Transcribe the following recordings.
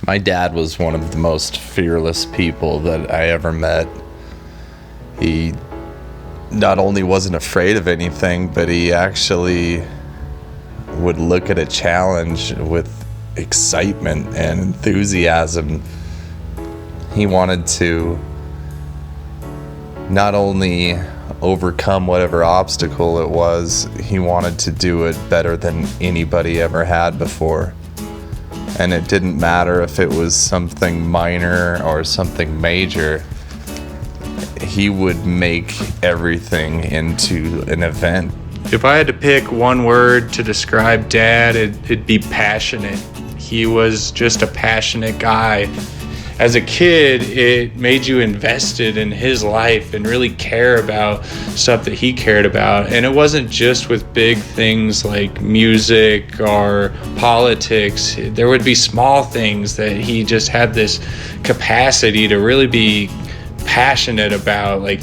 My dad was one of the most fearless people that I ever met. He not only wasn't afraid of anything, but he actually would look at a challenge with excitement and enthusiasm. He wanted to not only overcome whatever obstacle it was, he wanted to do it better than anybody ever had before. And it didn't matter if it was something minor or something major. He would make everything into an event. If I had to pick one word to describe Dad, it'd be passionate. He was just a passionate guy. As a kid, it made you invested in his life and really care about stuff that he cared about. And it wasn't just with big things like music or politics. There would be small things that he just had this capacity to really be passionate about, like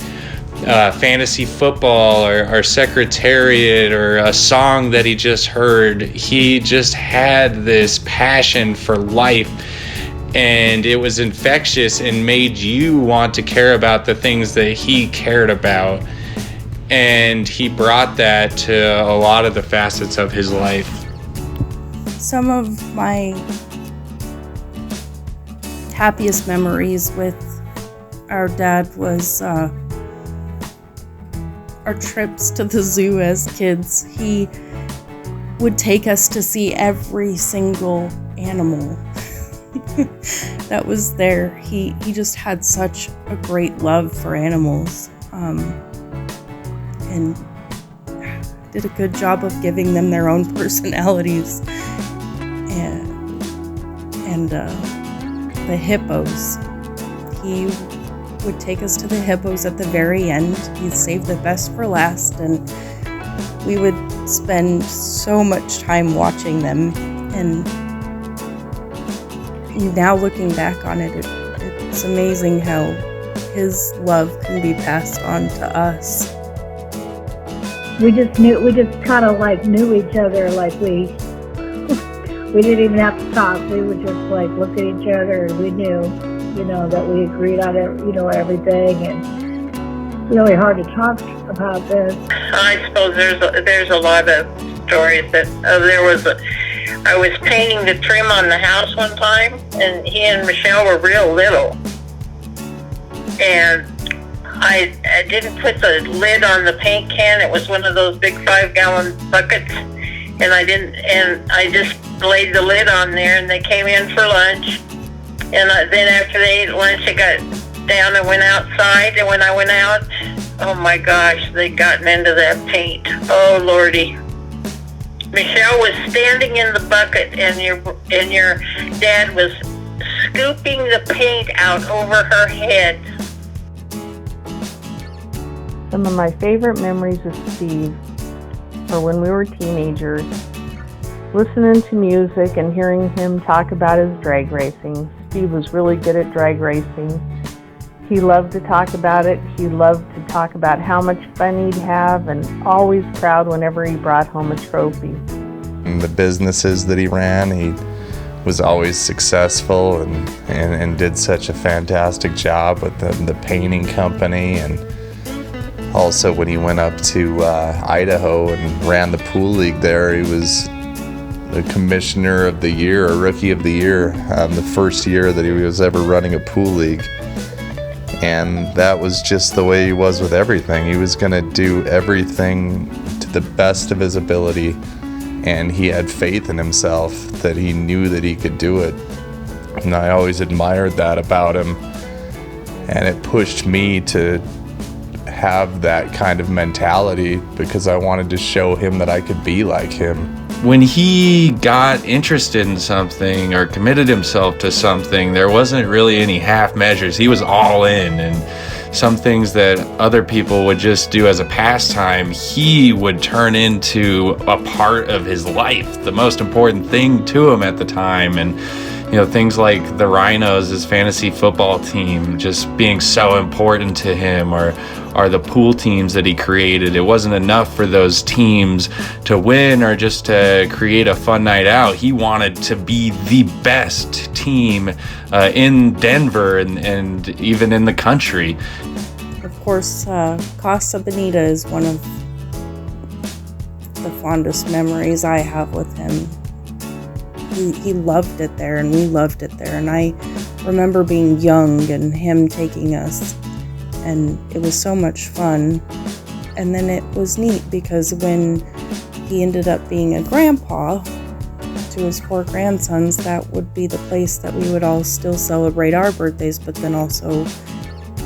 fantasy football or Secretariat or a song that he just heard. He just had this passion for life. And it was infectious and made you want to care about the things that he cared about. And he brought that to a lot of the facets of his life. Some of my happiest memories with our dad was our trips to the zoo as kids. He would take us to see every single animal that was there. He just had such a great love for animals, and did a good job of giving them their own personalities. And the hippos, he would take us to the hippos at the very end. He'd save the best for last, and we would spend so much time watching them. And now looking back on it, it's amazing how his love can be passed on to us. We just kind of like knew each other, like we didn't even have to talk. We would just like look at each other, and we knew, that we agreed on everything, and really hard to talk about this. I suppose there's a lot of stories that I was painting the trim on the house one time, and he and Michelle were real little. And I didn't put the lid on the paint can. It was one of those big 5-gallon buckets. And I just laid the lid on there, and they came in for lunch. And then after they ate lunch, I got down and went outside. And when I went out, oh my gosh, they'd gotten into that paint. Oh, Lordy. Michelle was standing in the bucket, and your dad was scooping the paint out over her head. Some of my favorite memories of Steve are when we were teenagers, listening to music and hearing him talk about his drag racing. Steve was really good at drag racing. He loved to talk about it. He loved to talk about how much fun he'd have, and always proud whenever he brought home a trophy. In the businesses that he ran, he was always successful and did such a fantastic job with the painting company. And also when he went up to Idaho and ran the pool league there, he was the commissioner of the year, or rookie of the year, the first year that he was ever running a pool league. And that was just the way he was with everything. He was going to do everything to the best of his ability, and he had faith in himself that he knew that he could do it. And I always admired that about him, and it pushed me to have that kind of mentality because I wanted to show him that I could be like him. When he got interested in something or committed himself to something, there wasn't really any half measures. He was all in, and some things that other people would just do as a pastime, he would turn into a part of his life, the most important thing to him at the time. And things like the Rhinos, his fantasy football team, just being so important to him, or the pool teams that he created. It wasn't enough for those teams to win or just to create a fun night out. He wanted to be the best team in Denver and even in the country. Of course, Casa Bonita is one of the fondest memories I have with him. He loved it there, and we loved it there. And I remember being young and him taking us, and it was so much fun. And then it was neat because when he ended up being a grandpa to his 4 grandsons, that would be the place that we would all still celebrate our birthdays, but then also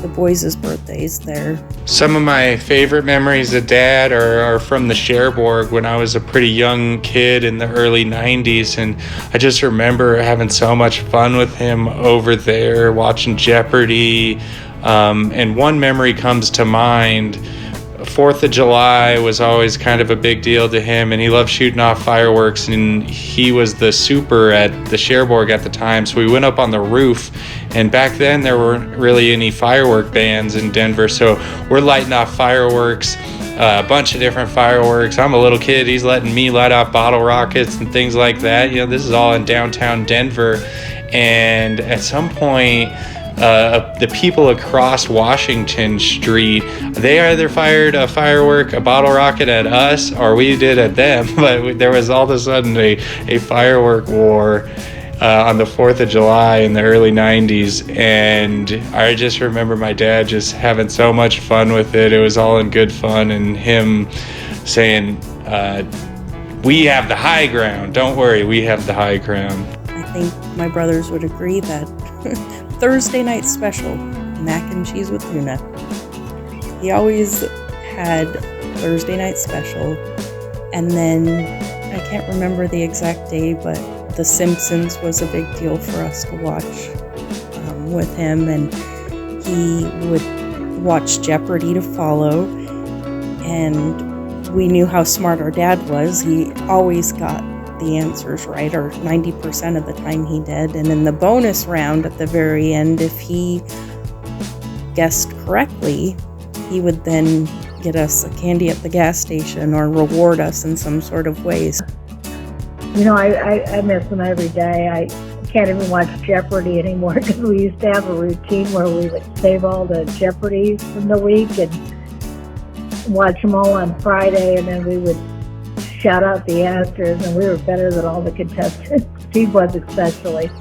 the boys' birthdays there. Some of my favorite memories of Dad are from the Cherbourg when I was a pretty young kid in the early 90s, and I just remember having so much fun with him over there, watching Jeopardy. And one memory comes to mind. 4th of July was always kind of a big deal to him, and he loved shooting off fireworks, and he was the super at the Cherbourg at the time, so we went up on the roof, and back then there weren't really any firework bans in Denver, so we're lighting off fireworks, a bunch of different fireworks. I'm a little kid, he's letting me light off bottle rockets and things like that. This is all in downtown Denver, and at some point the people across Washington Street, they either fired a firework, a bottle rocket at us, or we did at them. But there was all of a sudden a firework war on the 4th of July in the early 90s. And I just remember my dad just having so much fun with it. It was all in good fun, and him saying, we have the high ground. Don't worry, we have the high ground. I think my brothers would agree that Thursday night special, mac and cheese with tuna. He always had Thursday night special, and then I can't remember the exact day, but The Simpsons was a big deal for us to watch with him, and he would watch Jeopardy to follow, and we knew how smart our dad was. He always got the answers right, or 90% of the time he did. And in the bonus round at the very end, if he guessed correctly, he would then get us a candy at the gas station or reward us in some sort of ways. I miss him every day. I can't even watch Jeopardy anymore because we used to have a routine where we would save all the Jeopardies from the week and watch them all on Friday, and then we would shout out the answers, and we were better than all the contestants. Steve was especially.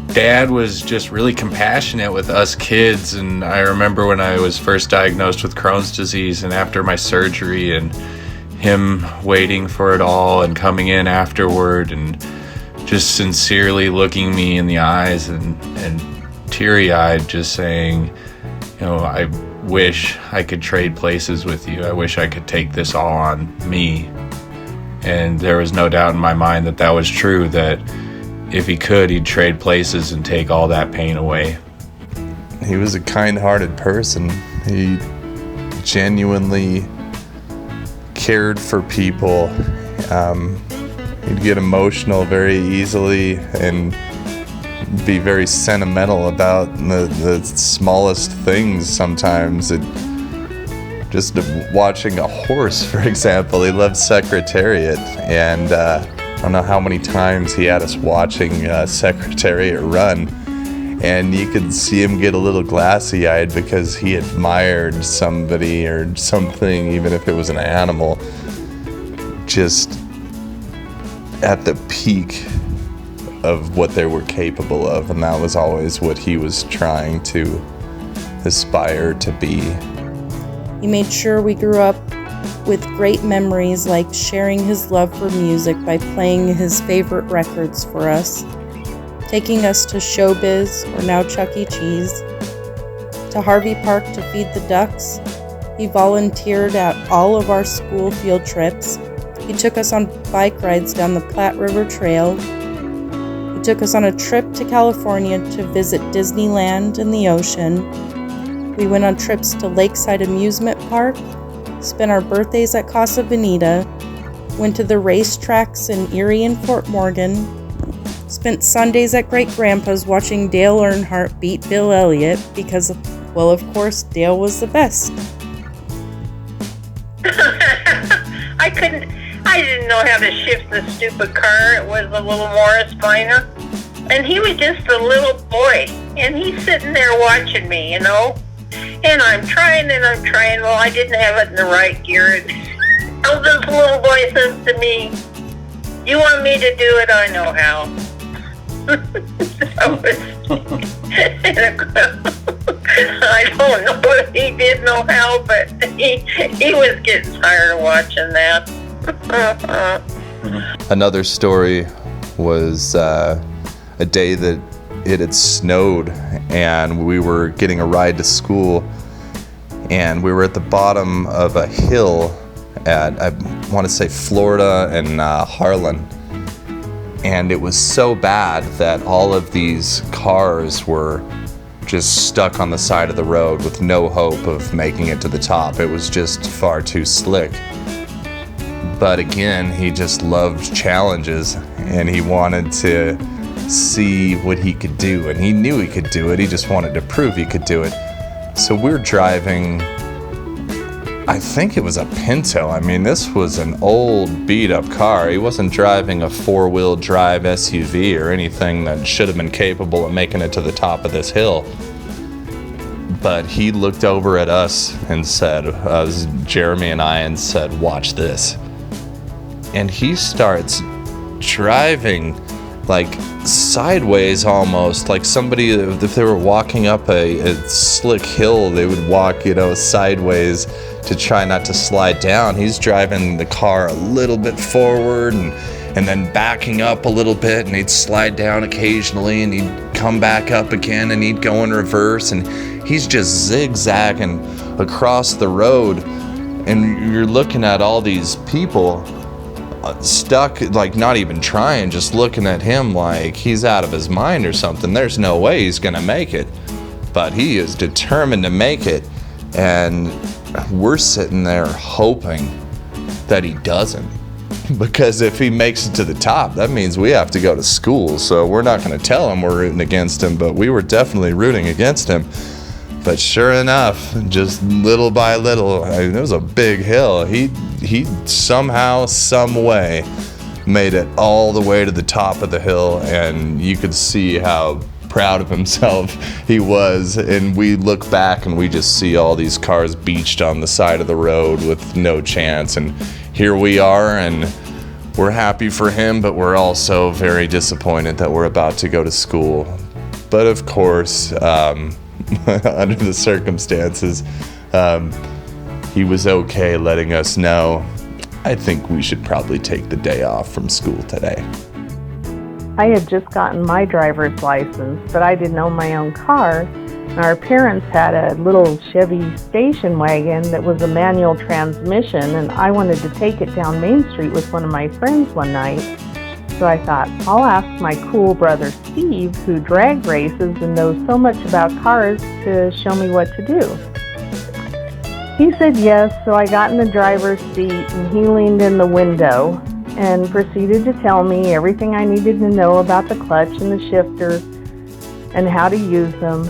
Dad was just really compassionate with us kids, and I remember when I was first diagnosed with Crohn's disease and after my surgery, and him waiting for it all and coming in afterward and just sincerely looking me in the eyes and teary-eyed, just saying, I wish I could trade places with you. I wish I could take this all on me. And there was no doubt in my mind that was true, that if he could, he'd trade places and take all that pain away. He was a kind-hearted person. He genuinely cared for people. He'd get emotional very easily and be very sentimental about the smallest things sometimes. Just watching a horse, for example. He loved Secretariat, and I don't know how many times he had us watching Secretariat run, and you could see him get a little glassy-eyed because he admired somebody or something, even if it was an animal, just at the peak of what they were capable of, and that was always what he was trying to aspire to be. He made sure we grew up with great memories, like sharing his love for music by playing his favorite records for us, taking us to Showbiz, or now Chuck E. Cheese, to Harvey Park to feed the ducks. He volunteered at all of our school field trips. He took us on bike rides down the Platte River Trail. He took us on a trip to California to visit Disneyland and the ocean. We went on trips to Lakeside Amusement Park, spent our birthdays at Casa Bonita, went to the racetracks in Erie and Fort Morgan, Spent Sundays at Great Grandpa's watching Dale Earnhardt beat Bill Elliott because, well, of course, Dale was the best. I didn't know how to shift the stupid car. It was a little Morris Minor. And he was just a little boy. And he's sitting there watching me, you know. And I'm trying. Well, I didn't have it in the right gear. And so this little boy says to me, "You want me to do it? I know how." I don't know if he did know how, but he was getting tired of watching that. Another story was a day that it had snowed and we were getting a ride to school, and we were at the bottom of a hill at, I want to say, Florida and Harlan. And it was so bad that all of these cars were just stuck on the side of the road with no hope of making it to the top. It was just far too slick. But again, he just loved challenges and he wanted to see what he could do. And he knew he could do it. He just wanted to prove he could do it. So we're driving, I think it was a Pinto. I mean, this was an old beat-up car. He wasn't driving a four-wheel drive SUV or anything that should have been capable of making it to the top of this hill. But he looked over at us and said, Jeremy and I, and said, "Watch this." And he starts driving like sideways almost, like somebody, if they were walking up a slick hill, they would walk, sideways to try not to slide down. He's driving the car a little bit forward and then backing up a little bit, and he'd slide down occasionally and he'd come back up again and he'd go in reverse, and he's just zigzagging across the road. And you're looking at all these people stuck, like not even trying, just looking at him like he's out of his mind or something. There's no way he's gonna make it, but he is determined to make it. And we're sitting there hoping that he doesn't, because if he makes it to the top, that means we have to go to school. So we're not going to tell him we're rooting against him, but we were definitely rooting against him. But sure enough, just little by little, it was a big hill. He somehow, some way made it all the way to the top of the hill, and you could see how proud of himself he was. And we look back and we just see all these cars beached on the side of the road with no chance. And here we are, and we're happy for him, but we're also very disappointed that we're about to go to school. But of course, under the circumstances, he was okay letting us know, "I think we should probably take the day off from school today." I had just gotten my driver's license, but I didn't own my own car. And our parents had a little Chevy station wagon that was a manual transmission, and I wanted to take it down Main Street with one of my friends one night. So I thought, I'll ask my cool brother Steve, who drag races and knows so much about cars, to show me what to do. He said yes, so I got in the driver's seat and he leaned in the window and proceeded to tell me everything I needed to know about the clutch and the shifter and how to use them.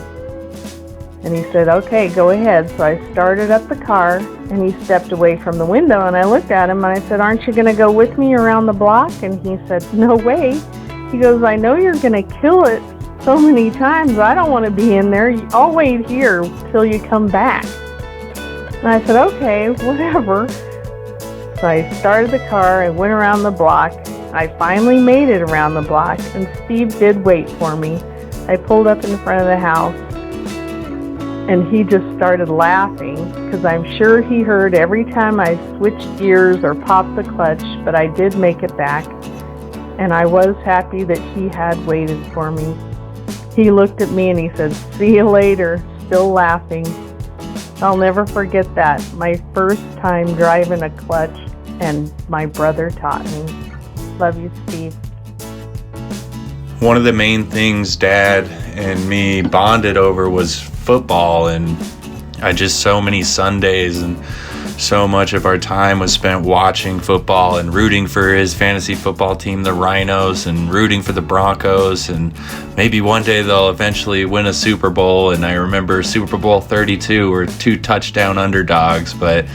And he said, "Okay, go ahead." So I started up the car, and he stepped away from the window, and I looked at him and I said, "Aren't you going to go with me around the block?" And he said, "No way." He goes, "I know you're going to kill it so many times. I don't want to be in there. I'll wait here till you come back." And I said, "Okay, whatever." So I started the car, I went around the block. I finally made it around the block, and Steve did wait for me. I pulled up in front of the house, and he just started laughing, because I'm sure he heard every time I switched gears or popped the clutch, but I did make it back, and I was happy that he had waited for me. He looked at me and he said, "See you later," still laughing. I'll never forget that, my first time driving a clutch, and my brother taught me. Love you, Steve. One of the main things Dad and me bonded over was football, and I just so many Sundays and so much of our time was spent watching football and rooting for his fantasy football team, the Rhinos, and rooting for the Broncos. And maybe one day they'll eventually win a Super Bowl. And I remember Super Bowl 32 were 2 touchdown underdogs, but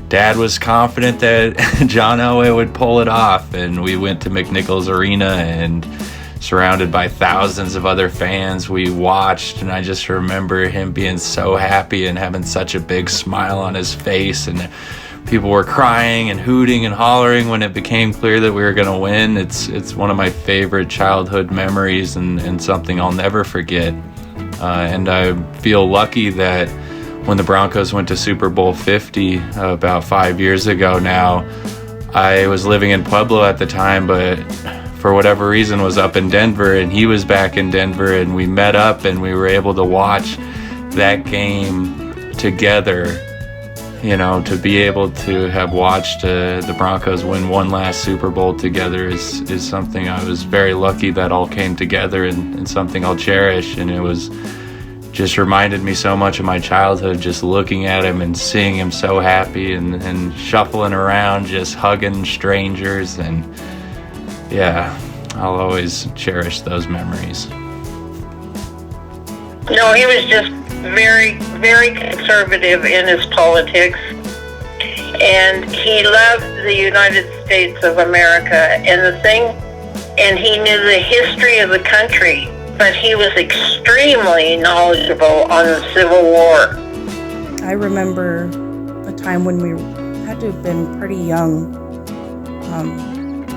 Dad was confident that John Elway would pull it off. And we went to McNichols Arena, and surrounded by thousands of other fans, we watched, and I just remember him being so happy and having such a big smile on his face, and people were crying and hooting and hollering when it became clear that we were going to win. It's one of my favorite childhood memories, and something I'll never forget. And I feel lucky that when the Broncos went to Super Bowl 50 about 5 years ago now, I was living in Pueblo at the time, but for whatever reason was up in Denver, and he was back in Denver, and we met up and we were able to watch that game together. You know, to be able to have watched the Broncos win one last Super Bowl together is something I was very lucky that all came together, and something I'll cherish. And it was just reminded me so much of my childhood, just looking at him and seeing him so happy and shuffling around, just hugging strangers. And yeah, I'll always cherish those memories. No, he was just very, very conservative in his politics. And he loved the United States of America and he knew the history of the country, but he was extremely knowledgeable on the Civil War. I remember a time when we had to have been pretty young.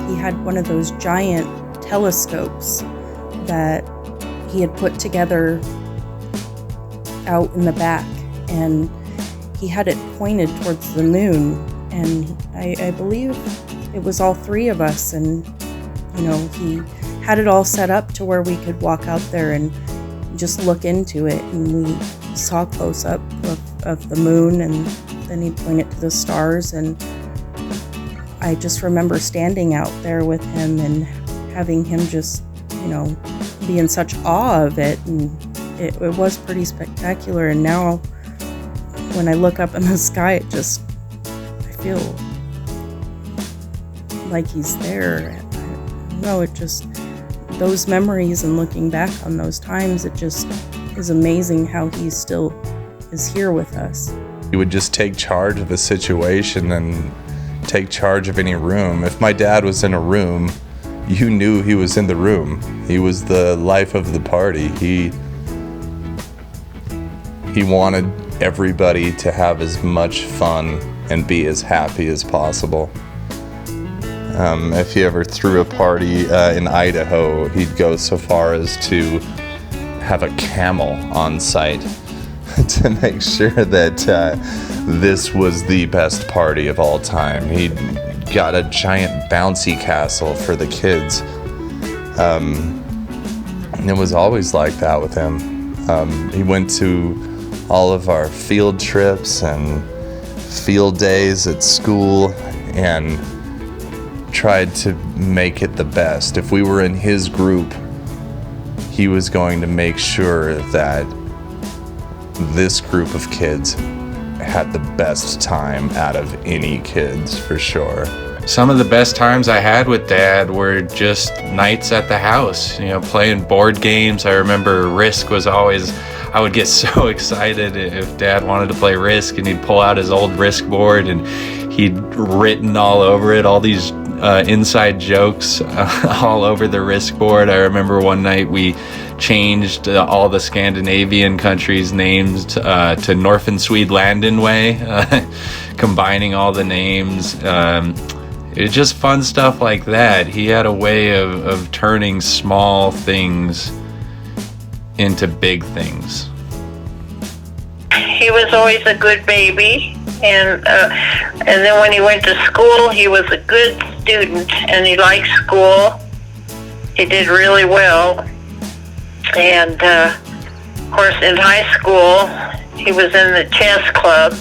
He had one of those giant telescopes that he had put together out in the back, and he had it pointed towards the moon, and I believe it was all 3 of us, and he had it all set up to where we could walk out there and just look into it, and we saw close up of the moon, and then he'd point it to the stars. And I just remember standing out there with him and having him just, be in such awe of it. And it was pretty spectacular. And now when I look up in the sky, I feel like he's there. I don't know, it just, those memories and looking back on those times, it just is amazing how he still is here with us. He would just take charge of a situation and take charge of any room. If my dad was in a room, you knew he was in the room. He was the life of the party. He wanted everybody to have as much fun and be as happy as possible. If he ever threw a party in Idaho, he'd go so far as to have a camel on site to make sure that this was the best party of all time. He got a giant bouncy castle for the kids. And it was always like that with him. He went to all of our field trips and field days at school and tried to make it the best. If we were in his group, he was going to make sure that this group of kids had the best time out of any kids, for sure. Some of the best times I had with Dad were just nights at the house, playing board games. I remember Risk was always, I would get so excited if Dad wanted to play Risk, and he'd pull out his old Risk board and he'd written all over it, all these inside jokes all over the Risk board. I remember one night we changed all the Scandinavian countries' names to Northern Swede Landenway, combining all the names. It's just fun stuff like that. He had a way of turning small things into big things. He was always a good baby, and then when he went to school, he was a good student, and he liked school. He did really well, and of course in high school he was in the chess club,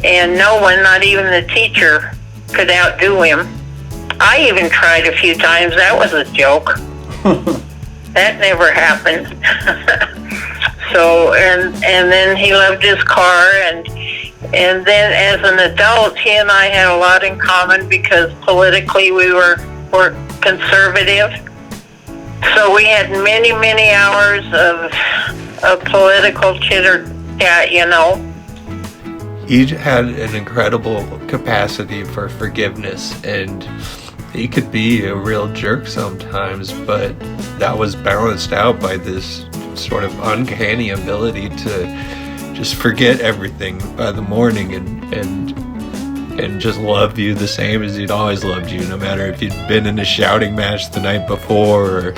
and no one, not even the teacher, could outdo him. I even tried a few times. That was a joke. That never happened. So, and then he loved his car, and And then as an adult, he and I had a lot in common because politically we were conservative. So we had many, many hours of political chitter-chat, you know. He had an incredible capacity for forgiveness, and he could be a real jerk sometimes, but that was balanced out by this sort of uncanny ability to just forget everything by the morning and just love you the same as he'd always loved you, no matter if you'd been in a shouting match the night before, or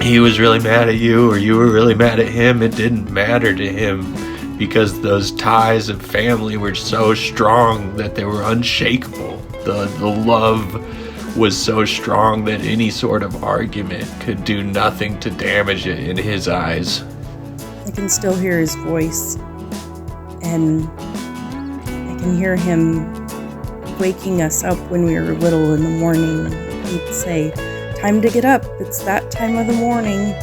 he was really mad at you or you were really mad at him. It didn't matter to him, because those ties of family were so strong that they were unshakable. The love was so strong that any sort of argument could do nothing to damage it in his eyes. I can still hear his voice, and I can hear him waking us up when we were little in the morning. He'd say, "Time to get up, it's that time of the morning,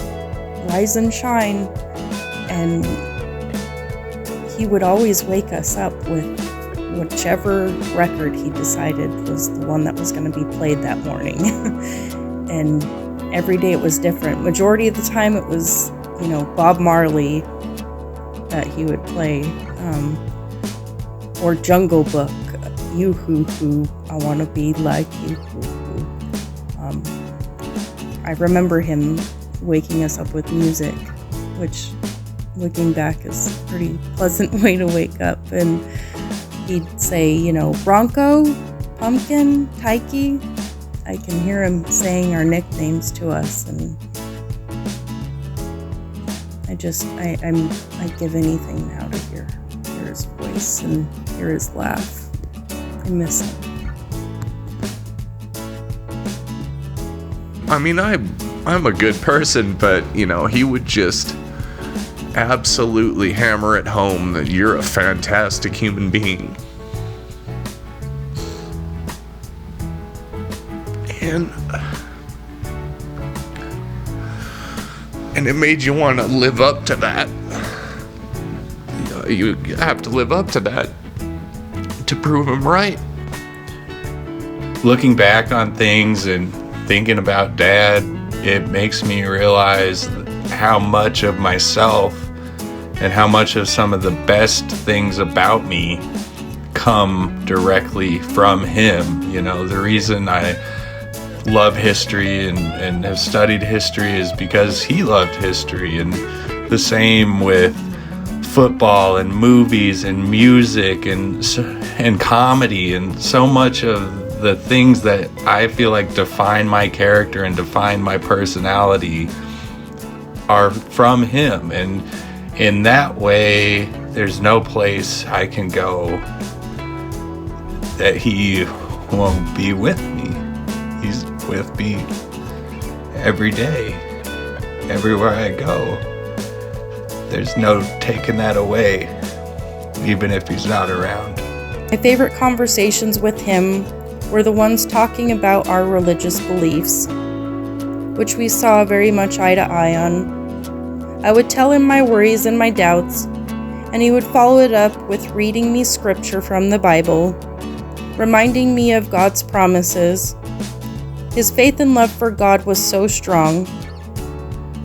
rise and shine." And he would always wake us up with whichever record he decided was the one that was going to be played that morning. And every day it was different. Majority of the time it was, Bob Marley that he would play, or Jungle Book, "You Hoo Hoo, I Want to Be Like You Hoo Hoo." I remember him waking us up with music, which, looking back, is a pretty pleasant way to wake up. And he'd say, "Bronco, Pumpkin, Tyke." I can hear him saying our nicknames to us, and I'd give anything now to hear his voice and hear his laugh. I miss him. I mean, I'm a good person, but, he would just absolutely hammer it home that you're a fantastic human being. And it made you want to live up to that. You have to live up to that to prove him right. Looking back on things and thinking about Dad, it makes me realize how much of myself and how much of some of the best things about me come directly from him. The reason I love history and have studied history is because he loved history, and the same with football and movies and music and comedy, and so much of the things that I feel like define my character and define my personality are from him. And in that way, there's no place I can go that he won't be with me. He's with me every day, everywhere I go. There's no taking that away, even if he's not around. My favorite conversations with him were the ones talking about our religious beliefs, which we saw very much eye to eye on. I would tell him my worries and my doubts, and he would follow it up with reading me scripture from the Bible, reminding me of God's promises. His faith and love for God was so strong.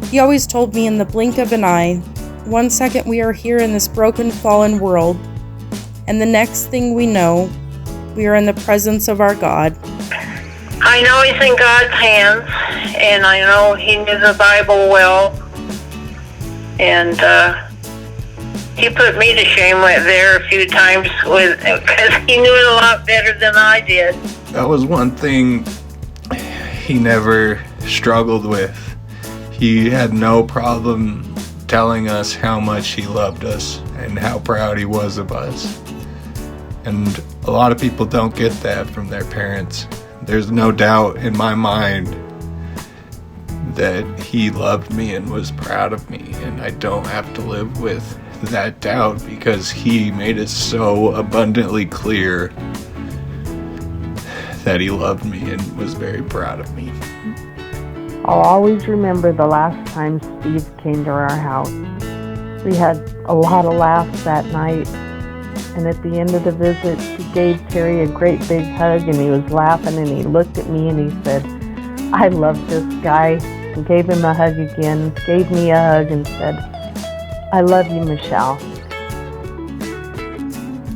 He always told me in the blink of an eye, one second we are here in this broken, fallen world, and the next thing we know, we are in the presence of our God. I know he's in God's hands, and I know he knew the Bible well, and he put me to shame there a few times because he knew it a lot better than I did. That was one thing he never struggled with. He had no problem telling us how much he loved us and how proud he was of us. And a lot of people don't get that from their parents. There's no doubt in my mind that he loved me and was proud of me, and I don't have to live with that doubt because he made it so abundantly clear that he loved me and was very proud of me. I'll always remember the last time Steve came to our house. We had a lot of laughs that night. And at the end of the visit, she gave Terry a great big hug, and he was laughing, and he looked at me and he said, "I love this guy," and gave him a hug again, gave me a hug and said, "I love you, Michelle."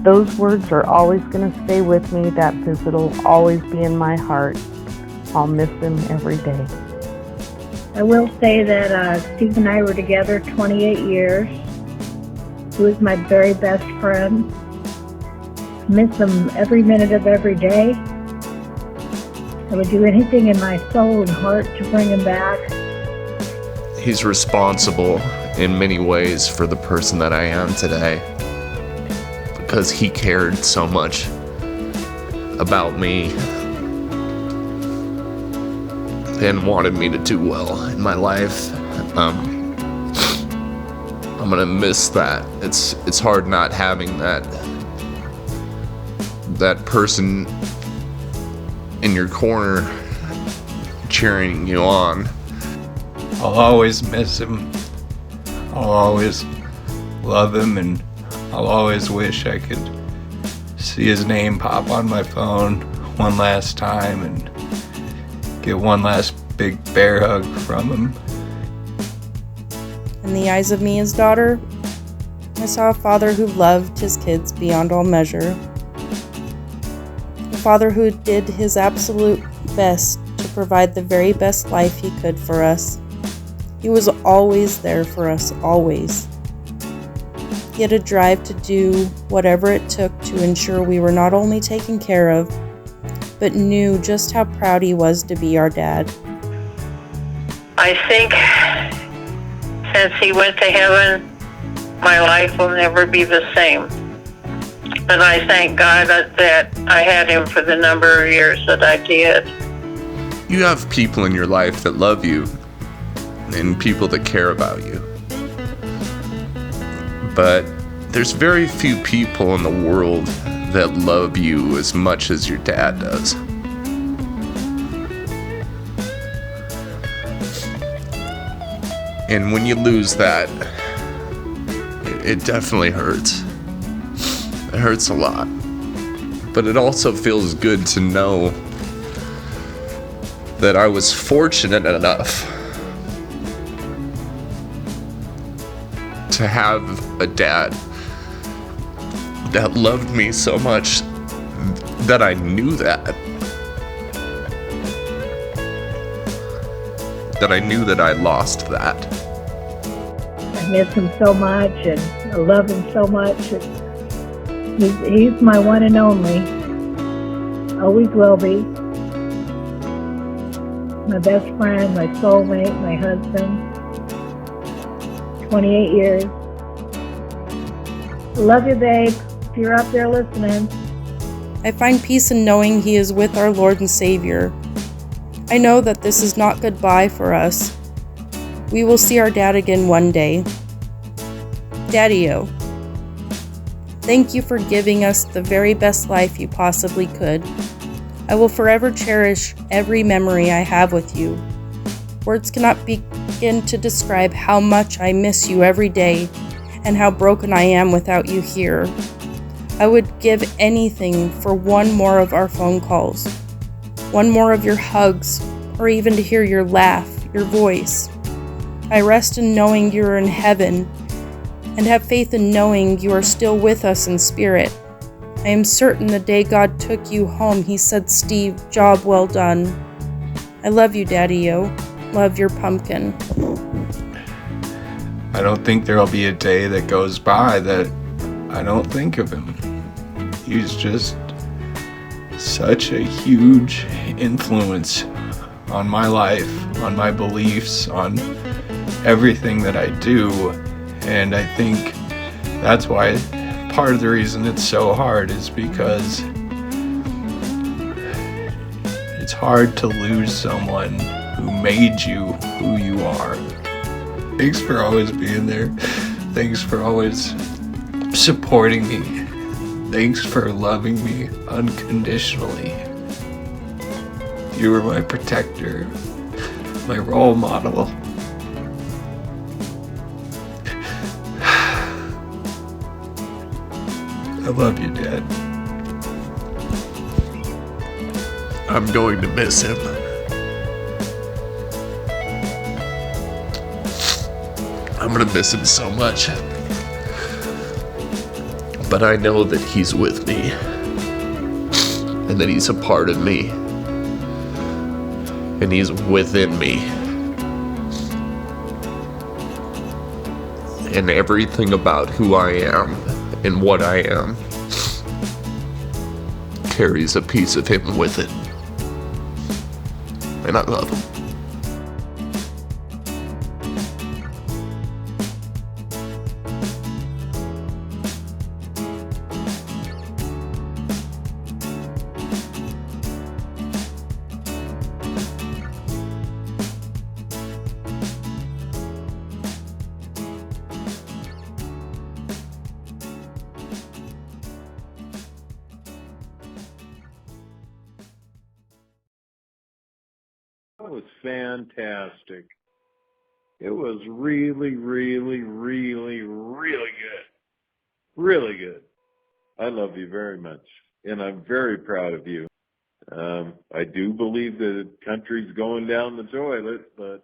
Those words are always going to stay with me. That visit will always be in my heart. I'll miss him every day. I will say that Steve and I were together 28 years. He was my very best friend. Miss him every minute of every day. I would do anything in my soul and heart to bring him back. He's responsible in many ways for the person that I am today, because he cared so much about me and wanted me to do well in my life. I'm gonna miss that. It's hard not having that person in your corner cheering you on. I'll always miss him. I'll always love him, and I'll always wish I could see his name pop on my phone one last time and get one last big bear hug from him. In the eyes of me, his daughter, I saw a father who loved his kids beyond all measure. A father who did his absolute best to provide the very best life he could for us. He was always there for us, always. He had a drive to do whatever it took to ensure we were not only taken care of, but knew just how proud he was to be our dad. I think since he went to heaven, my life will never be the same. But I thank God that I had him for the number of years that I did. You have people in your life that love you and people that care about you. But there's very few people in the world that love you as much as your dad does. And when you lose that, it definitely hurts. It hurts a lot. But it also feels good to know that I was fortunate enough to have a dad that loved me so much that I knew that I knew that I lost that. I miss him so much, and I love him so much. He's my one and only. Always will be. My best friend, my soulmate, my husband. 28 years. Love you, babe. If you're out there listening. I find peace in knowing he is with our Lord and Savior. I know that this is not goodbye for us. We will see our dad again one day. Daddy-o, thank you for giving us the very best life you possibly could. I will forever cherish every memory I have with you. Words cannot begin to describe how much I miss you every day and how broken I am without you here. I would give anything for one more of our phone calls, one more of your hugs, or even to hear your laugh, your voice. I rest in knowing you are in heaven and have faith in knowing you are still with us in spirit. I am certain the day God took you home, he said, "Steve, job well done." I love you, Daddy-o. Love your pumpkin. I don't think there'll be a day that goes by that I don't think of him. He's just such a huge influence on my life, on my beliefs, on everything that I do. And I think that's why part of the reason it's so hard is because it's hard to lose someone who made you who you are. Thanks for always being there. Thanks for always supporting me. Thanks for loving me unconditionally. You were my protector, my role model. I love you, Dad. I'm going to miss him. I'm gonna miss him so much. But I know that he's with me. And that he's a part of me. And he's within me. And everything about who I am and what I am carries a piece of him with it. And I love him. That was fantastic. It was really, really, really, really good. Really good. I love you very much, and I'm very proud of you. I do believe that the country's going down the toilet, but,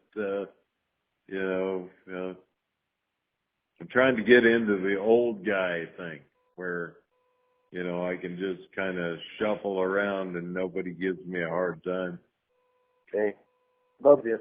I'm trying to get into the old guy thing where, I can just kind of shuffle around and nobody gives me a hard time. Okay. Love you.